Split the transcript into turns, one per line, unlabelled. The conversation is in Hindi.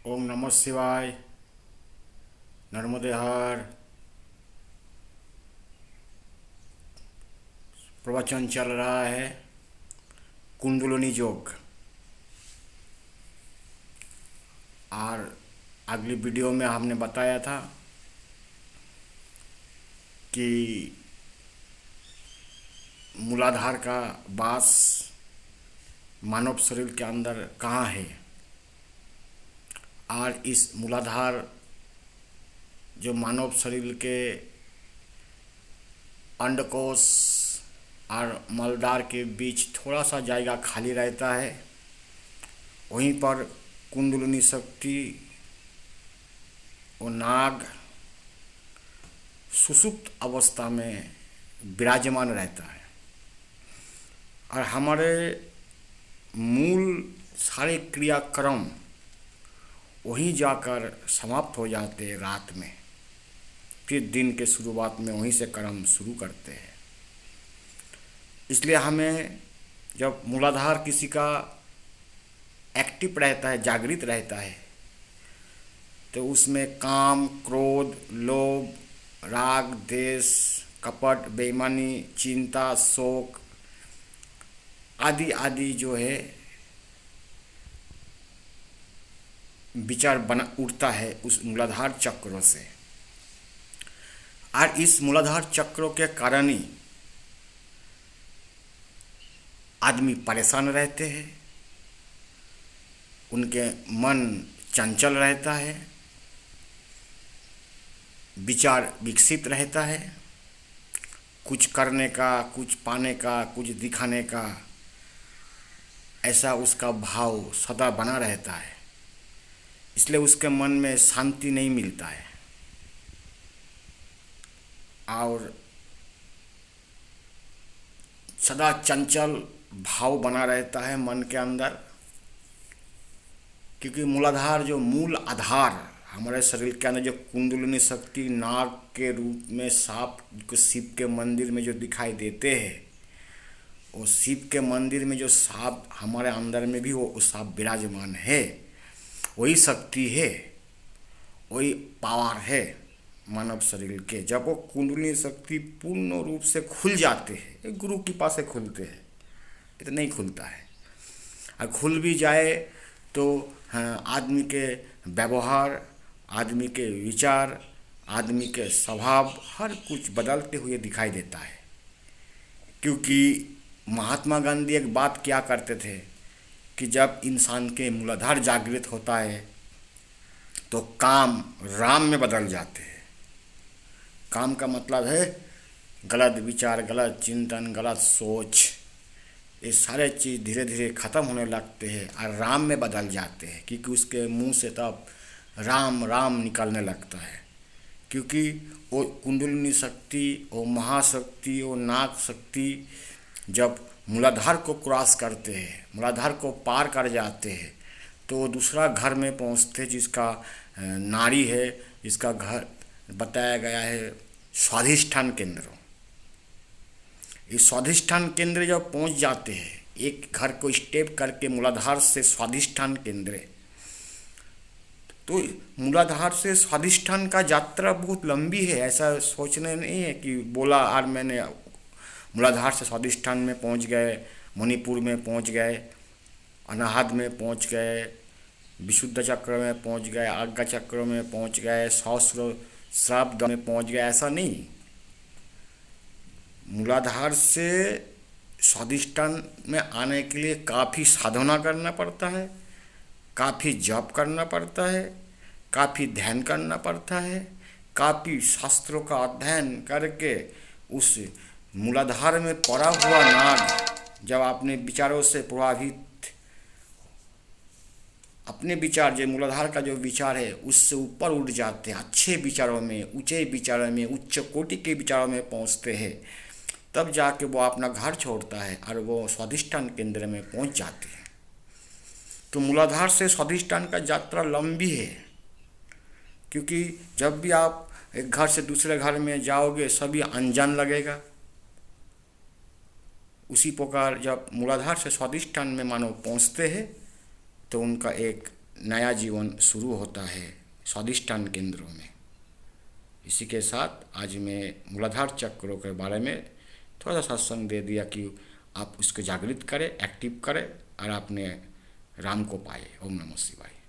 ओम नमः शिवाय। नर्मदे हर। प्रवचन चल रहा है कुंडलिनी योग। और अगली वीडियो में हमने बताया था कि मूलाधार का वास मानव शरीर के अंदर कहाँ है। और इस मूलाधार जो मानव शरीर के अंडकोश और मलदार के बीच थोड़ा सा जगह खाली रहता है, वहीं पर कुंडलिनी शक्ति और नाग सुषुप्त अवस्था में विराजमान रहता है। और हमारे मूल सारे क्रियाक्रम वहीं जाकर समाप्त हो जाते हैं रात में। फिर दिन के शुरुआत में वहीं से कर्म शुरू करते हैं। इसलिए हमें जब मूलाधार किसी का एक्टिव रहता है, जागृत रहता है, तो उसमें काम, क्रोध, लोभ, राग, द्वेष, कपट, बेईमानी, चिंता, शोक आदि आदि जो है विचार बना उठता है उस मूलाधार चक्रों से। और इस मूलाधार चक्रों के कारण ही आदमी परेशान रहते हैं, उनके मन चंचल रहता है, विचार विकसित रहता है, कुछ करने का, कुछ पाने का, कुछ दिखाने का ऐसा उसका भाव सदा बना रहता है। इसलिए उसके मन में शांति नहीं मिलता है और सदा चंचल भाव बना रहता है मन के अंदर। क्योंकि मूलाधार जो मूल आधार हमारे शरीर के अंदर जो कुंडलिनी शक्ति नाग के रूप में सांप को शिव के मंदिर में जो दिखाई देते हैं, वो शिव के मंदिर में जो सांप हमारे अंदर में भी वो सांप विराजमान है, वही शक्ति है, वही पावर है मानव शरीर के। जब वो कुंडलिनी शक्ति पूर्ण रूप से खुल जाते हैं, गुरु के पास से खुलते हैं, इतना नहीं खुलता है। और खुल भी जाए तो हाँ, आदमी के व्यवहार, आदमी के विचार, आदमी के स्वभाव हर कुछ बदलते हुए दिखाई देता है। क्योंकि महात्मा गांधी एक बात क्या करते थे कि जब इंसान के मूलाधार जागृत होता है तो काम राम में बदल जाते हैं। काम का मतलब है गलत विचार, गलत चिंतन, गलत सोच, ये सारे चीज़ धीरे धीरे ख़त्म होने लगते हैं और राम में बदल जाते हैं। क्योंकि उसके मुंह से तब राम राम निकलने लगता है। क्योंकि वो कुंडलिनी शक्ति, वो महाशक्ति, वो नाग शक्ति जब मूलाधार को क्रॉस करते हैं, मूलाधार को पार कर जाते हैं, तो वो दूसरा घर में पहुंचते जिसका नाड़ी है, जिसका घर बताया गया है स्वाधिष्ठान केंद्र। इस स्वाधिष्ठान केंद्र जब पहुंच जाते हैं, एक घर को स्टेप करके मूलाधार से स्वाधिष्ठान केंद्र, तो मूलाधार से स्वाधिष्ठान का यात्रा बहुत लंबी है। ऐसा सोचने नहीं है कि बोला और मैंने मूलाधार से स्वाधिष्ठान में पहुंच गए, मणिपुर में पहुंच गए, अनाहत में पहुंच गए, विशुद्ध चक्र में पहुंच गए, आज्ञा चक्र में पहुंच गए, सहस्र श्राब्द में पहुंच गए, ऐसा नहीं। मूलाधार से स्वाधिष्ठान में आने के लिए काफ़ी साधना करना पड़ता है, काफ़ी जप करना पड़ता है, काफ़ी ध्यान करना पड़ता है, काफ़ी शास्त्रों का अध्ययन करके उस मूलाधार में पड़ा हुआ नाग जब अपने विचारों से प्रभावित, अपने विचार जो मूलाधार का जो विचार है उससे ऊपर उठ जाते हैं, अच्छे विचारों में, ऊंचे विचारों में, उच्च कोटि के विचारों में पहुंचते हैं, तब जाके वो अपना घर छोड़ता है और वो स्वाधिष्ठान केंद्र में पहुंच जाते हैं। तो मूलाधार से स्वाधिष्ठान का यात्रा लंबी है। क्योंकि जब भी आप एक घर से दूसरे घर में जाओगे सभी अनजान लगेगा। उसी प्रकार जब मूलाधार से स्वाधिष्ठान में मानव पहुंचते हैं तो उनका एक नया जीवन शुरू होता है स्वादिष्टान केंद्रों में। इसी के साथ आज मैं मूलाधार चक्रों के बारे में थोड़ा सा सत्संग दे दिया कि आप उसको जागृत करें, एक्टिव करें और आपने राम को पाए। ओम नमः शिवाय।